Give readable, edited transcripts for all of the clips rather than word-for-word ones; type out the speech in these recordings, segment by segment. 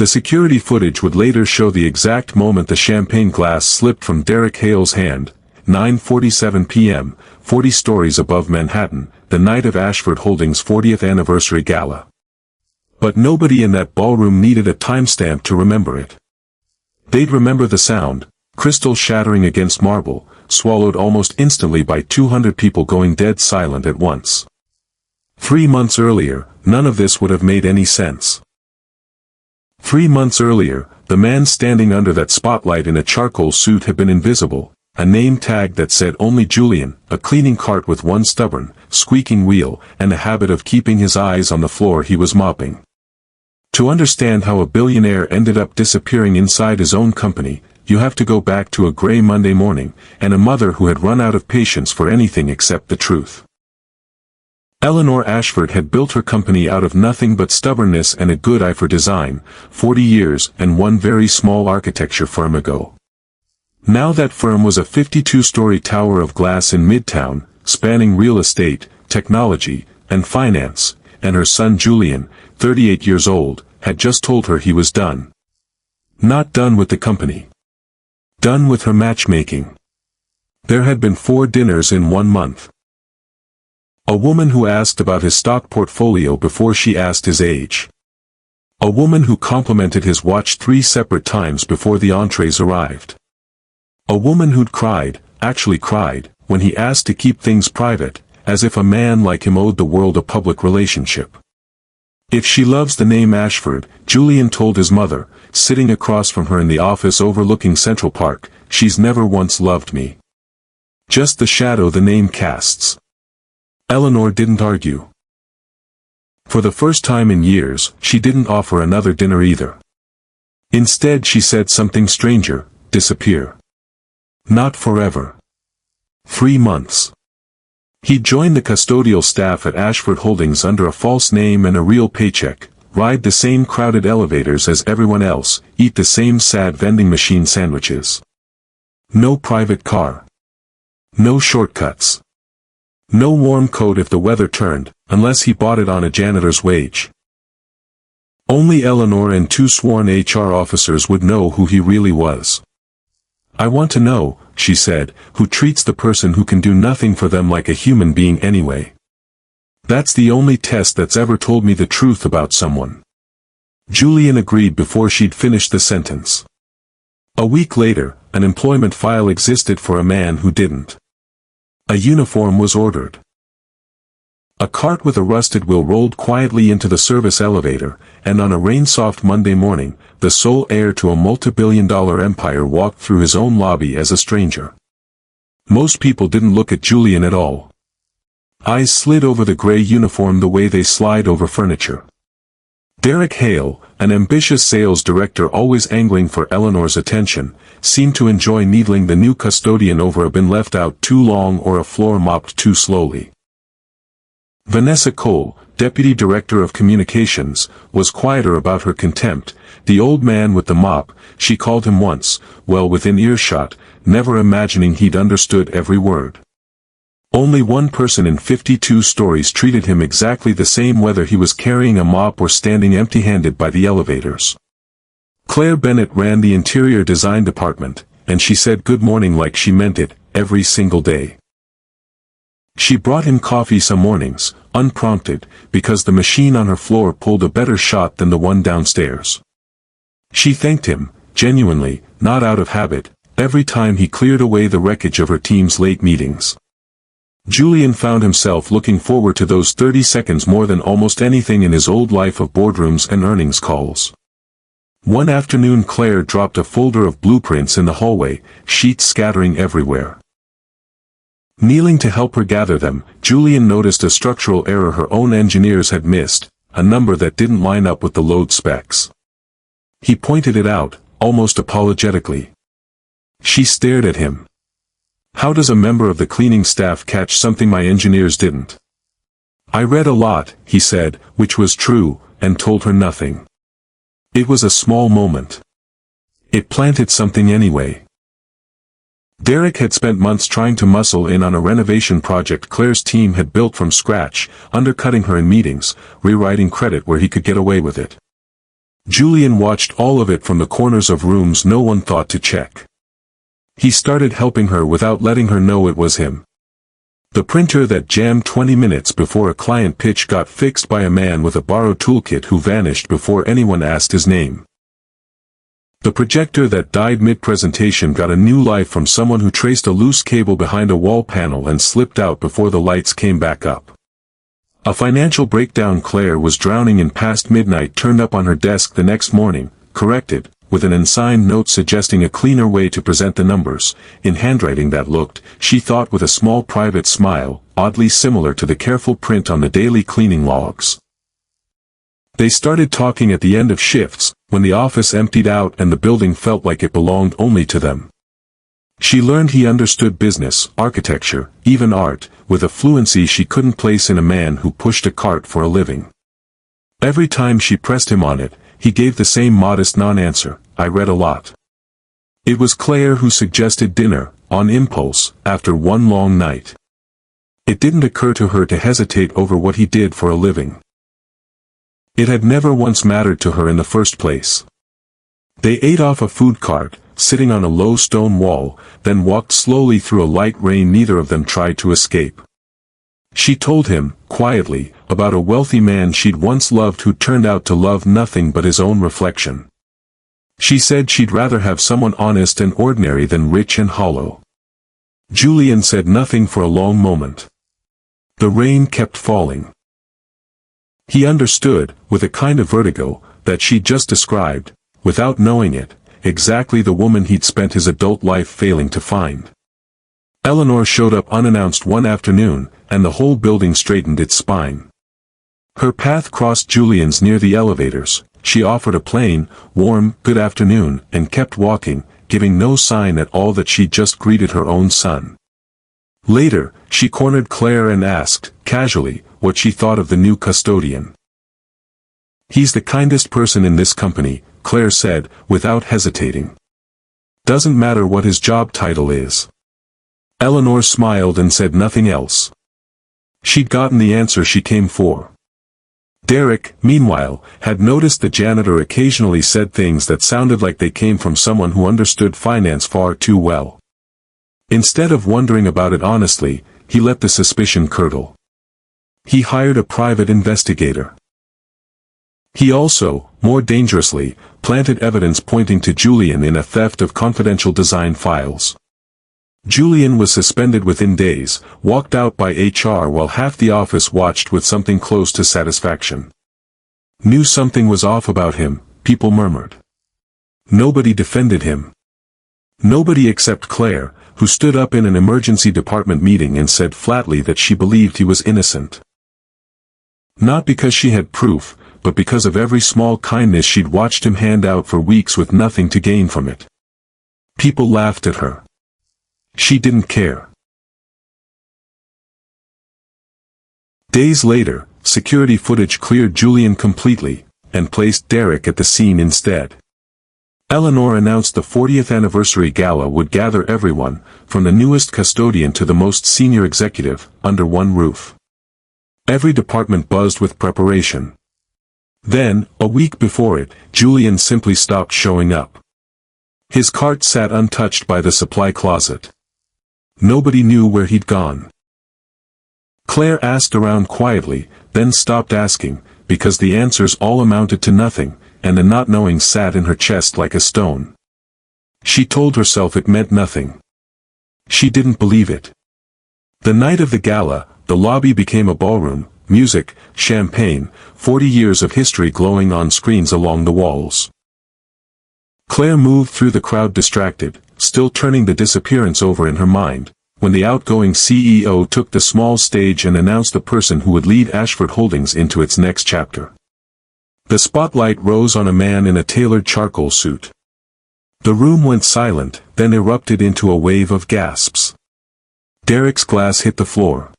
The security footage would later show the exact moment the champagne glass slipped from Derek Hale's hand, 9:47 p.m., 40 stories above Manhattan, the night of Ashford Holdings' 40th anniversary gala. But nobody in that ballroom needed a timestamp to remember it. They'd remember the sound, crystal shattering against marble, swallowed almost instantly by 200 people going dead silent at once. 3 months earlier, none of this would have made any sense. 3 months earlier, the man standing under that spotlight in a charcoal suit had been invisible, a name tag that said only Julian, a cleaning cart with one stubborn, squeaking wheel, and a habit of keeping his eyes on the floor he was mopping. To understand how a billionaire ended up disappearing inside his own company, you have to go back to a gray Monday morning, and a mother who had run out of patience for anything except the truth. Eleanor Ashford had built her company out of nothing but stubbornness and a good eye for design, 40 years and one very small architecture firm ago. Now that firm was a 52-story tower of glass in Midtown, spanning real estate, technology, and finance, and her son Julian, 38 years old, had just told her he was done. Not done with the company. Done with her matchmaking. There had been 4 dinners in 1 month. A woman who asked about his stock portfolio before she asked his age. A woman who complimented his watch 3 separate times before the entrees arrived. A woman who'd cried, actually cried, when he asked to keep things private, as if a man like him owed the world a public relationship. If she loves the name Ashford, Julian told his mother, sitting across from her in the office overlooking Central Park, she's never once loved me. Just the shadow the name casts. Eleanor didn't argue. For the first time in years, she didn't offer another dinner either. Instead she said something stranger, disappear. Not forever. 3 months. He'd join the custodial staff at Ashford Holdings under a false name and a real paycheck, ride the same crowded elevators as everyone else, eat the same sad vending machine sandwiches. No private car. No shortcuts. No warm coat if the weather turned, unless he bought it on a janitor's wage. Only Eleanor and 2 sworn HR officers would know who he really was. I want to know, she said, who treats the person who can do nothing for them like a human being anyway. That's the only test that's ever told me the truth about someone. Julian agreed before she'd finished the sentence. A week later, an employment file existed for a man who didn't. A uniform was ordered. A cart with a rusted wheel rolled quietly into the service elevator, and on a rain-soft Monday morning, the sole heir to a multi-billion-dollar empire walked through his own lobby as a stranger. Most people didn't look at Julian at all. Eyes slid over the gray uniform the way they slide over furniture. Derek Hale, an ambitious sales director always angling for Eleanor's attention, seemed to enjoy needling the new custodian over a bin left out too long or a floor mopped too slowly. Vanessa Cole, deputy director of communications, was quieter about her contempt. The old man with the mop, she called him once, well within earshot, never imagining he'd understood every word. Only one person in 52 stories treated him exactly the same whether he was carrying a mop or standing empty-handed by the elevators. Claire Bennett ran the interior design department, and she said good morning like she meant it, every single day. She brought him coffee some mornings, unprompted, because the machine on her floor pulled a better shot than the one downstairs. She thanked him, genuinely, not out of habit, every time he cleared away the wreckage of her team's late meetings. Julian found himself looking forward to those 30 seconds more than almost anything in his old life of boardrooms and earnings calls. One afternoon Claire dropped a folder of blueprints in the hallway, sheets scattering everywhere. Kneeling to help her gather them, Julian noticed a structural error her own engineers had missed, a number that didn't line up with the load specs. He pointed it out, almost apologetically. She stared at him. How does a member of the cleaning staff catch something my engineers didn't? I read a lot, he said, which was true, and told her nothing. It was a small moment. It planted something anyway. Derek had spent months trying to muscle in on a renovation project Claire's team had built from scratch, undercutting her in meetings, rewriting credit where he could get away with it. Julian watched all of it from the corners of rooms no one thought to check. He started helping her without letting her know it was him. The printer that jammed 20 minutes before a client pitch got fixed by a man with a borrowed toolkit who vanished before anyone asked his name. The projector that died mid-presentation got a new life from someone who traced a loose cable behind a wall panel and slipped out before the lights came back up. A financial breakdown Claire was drowning in past midnight turned up on her desk the next morning, corrected, with an unsigned note suggesting a cleaner way to present the numbers, in handwriting that looked, she thought with a small private smile, oddly similar to the careful print on the daily cleaning logs. They started talking at the end of shifts, when the office emptied out and the building felt like it belonged only to them. She learned he understood business, architecture, even art, with a fluency she couldn't place in a man who pushed a cart for a living. Every time she pressed him on it, he gave the same modest non-answer, "I read a lot." It was Claire who suggested dinner, on impulse, after one long night. It didn't occur to her to hesitate over what he did for a living. It had never once mattered to her in the first place. They ate off a food cart, sitting on a low stone wall, then walked slowly through a light rain. Neither of them tried to escape. She told him, quietly, about a wealthy man she'd once loved who turned out to love nothing but his own reflection. She said she'd rather have someone honest and ordinary than rich and hollow. Julian said nothing for a long moment. The rain kept falling. He understood, with a kind of vertigo, that she'd just described, without knowing it, exactly the woman he'd spent his adult life failing to find. Eleanor showed up unannounced one afternoon, and the whole building straightened its spine. Her path crossed Julian's near the elevators. She offered a plain, warm, good afternoon, and kept walking, giving no sign at all that she'd just greeted her own son. Later, she cornered Claire and asked, casually, what she thought of the new custodian. "He's the kindest person in this company," Claire said, without hesitating. "Doesn't matter what his job title is." Eleanor smiled and said nothing else. She'd gotten the answer she came for. Derek, meanwhile, had noticed the janitor occasionally said things that sounded like they came from someone who understood finance far too well. Instead of wondering about it honestly, he let the suspicion curdle. He hired a private investigator. He also, more dangerously, planted evidence pointing to Julian in a theft of confidential design files. Julian was suspended within days, walked out by HR while half the office watched with something close to satisfaction. Knew something was off about him, people murmured. Nobody defended him. Nobody except Claire, who stood up in an emergency department meeting and said flatly that she believed he was innocent. Not because she had proof, but because of every small kindness she'd watched him hand out for weeks with nothing to gain from it. People laughed at her. She didn't care. Days later, security footage cleared Julian completely, and placed Derek at the scene instead. Eleanor announced the 40th anniversary gala would gather everyone, from the newest custodian to the most senior executive, under one roof. Every department buzzed with preparation. Then, a week before it, Julian simply stopped showing up. His cart sat untouched by the supply closet. Nobody knew where he'd gone. Claire asked around quietly, then stopped asking, because the answers all amounted to nothing, and the not knowing sat in her chest like a stone. She told herself it meant nothing. She didn't believe it. The night of the gala, the lobby became a ballroom, music, champagne, 40 years of history glowing on screens along the walls. Claire moved through the crowd distracted, still turning the disappearance over in her mind, when the outgoing CEO took the small stage and announced the person who would lead Ashford Holdings into its next chapter. The spotlight rose on a man in a tailored charcoal suit. The room went silent, then erupted into a wave of gasps. Derek's glass hit the floor.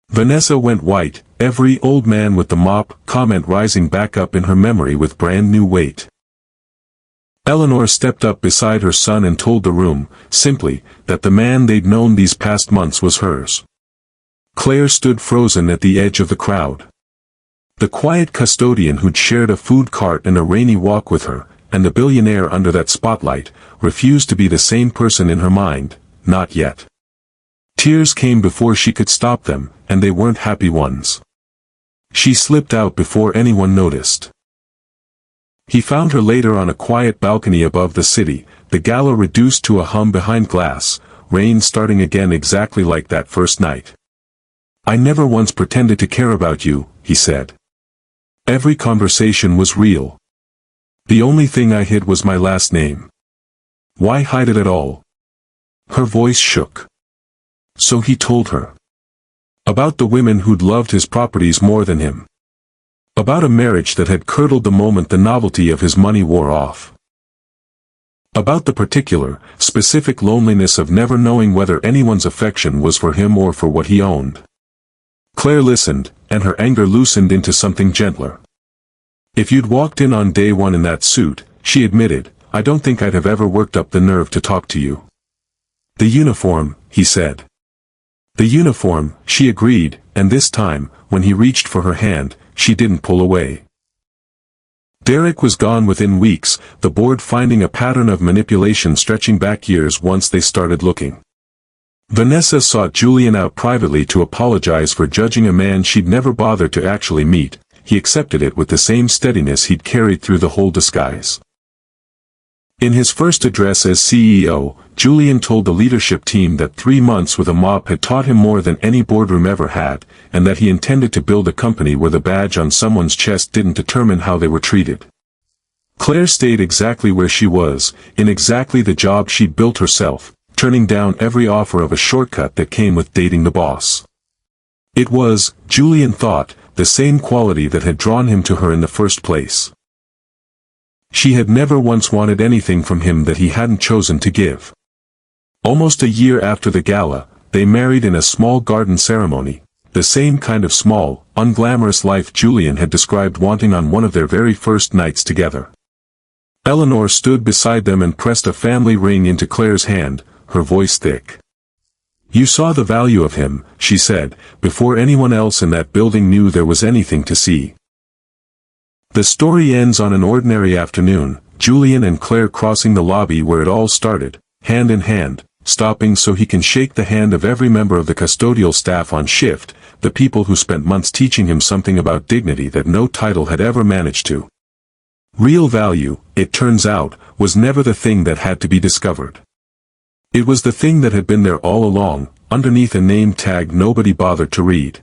Vanessa went white, every old man with the mop comment rising back up in her memory with brand new weight. Eleanor stepped up beside her son and told the room, simply, that the man they'd known these past months was hers. Claire stood frozen at the edge of the crowd. The quiet custodian who'd shared a food cart and a rainy walk with her, and the billionaire under that spotlight, refused to be the same person in her mind, not yet. Tears came before she could stop them, and they weren't happy ones. She slipped out before anyone noticed. He found her later on a quiet balcony above the city, the gala reduced to a hum behind glass, rain starting again exactly like that first night. "I never once pretended to care about you," he said. "Every conversation was real. The only thing I hid was my last name. Why hide it at all?" Her voice shook. So he told her. About the women who'd loved his properties more than him. About a marriage that had curdled the moment the novelty of his money wore off. About the particular, specific loneliness of never knowing whether anyone's affection was for him or for what he owned. Claire listened, and her anger loosened into something gentler. "If you'd walked in on day one in that suit," she admitted, "I don't think I'd have ever worked up the nerve to talk to you." "The uniform," he said. "The uniform," she agreed, and this time, when he reached for her hand, she didn't pull away. Derek was gone within weeks, the board finding a pattern of manipulation stretching back years once they started looking. Vanessa sought Julian out privately to apologize for judging a man she'd never bothered to actually meet. He accepted it with the same steadiness he'd carried through the whole disguise. In his first address as CEO, Julian told the leadership team that 3 months with a mop had taught him more than any boardroom ever had, and that he intended to build a company where the badge on someone's chest didn't determine how they were treated. Claire stayed exactly where she was, in exactly the job she'd built herself, turning down every offer of a shortcut that came with dating the boss. It was, Julian thought, the same quality that had drawn him to her in the first place. She had never once wanted anything from him that he hadn't chosen to give. Almost a year after the gala, they married in a small garden ceremony, the same kind of small, unglamorous life Julian had described wanting on one of their very first nights together. Eleanor stood beside them and pressed a family ring into Claire's hand, her voice thick. "You saw the value of him," she said, before anyone else in that building knew there was anything to see. The story ends on an ordinary afternoon, Julian and Claire crossing the lobby where it all started, hand in hand, stopping so he can shake the hand of every member of the custodial staff on shift, the people who spent months teaching him something about dignity that no title had ever managed to. Real value, it turns out, was never the thing that had to be discovered. It was the thing that had been there all along, underneath a name tag nobody bothered to read.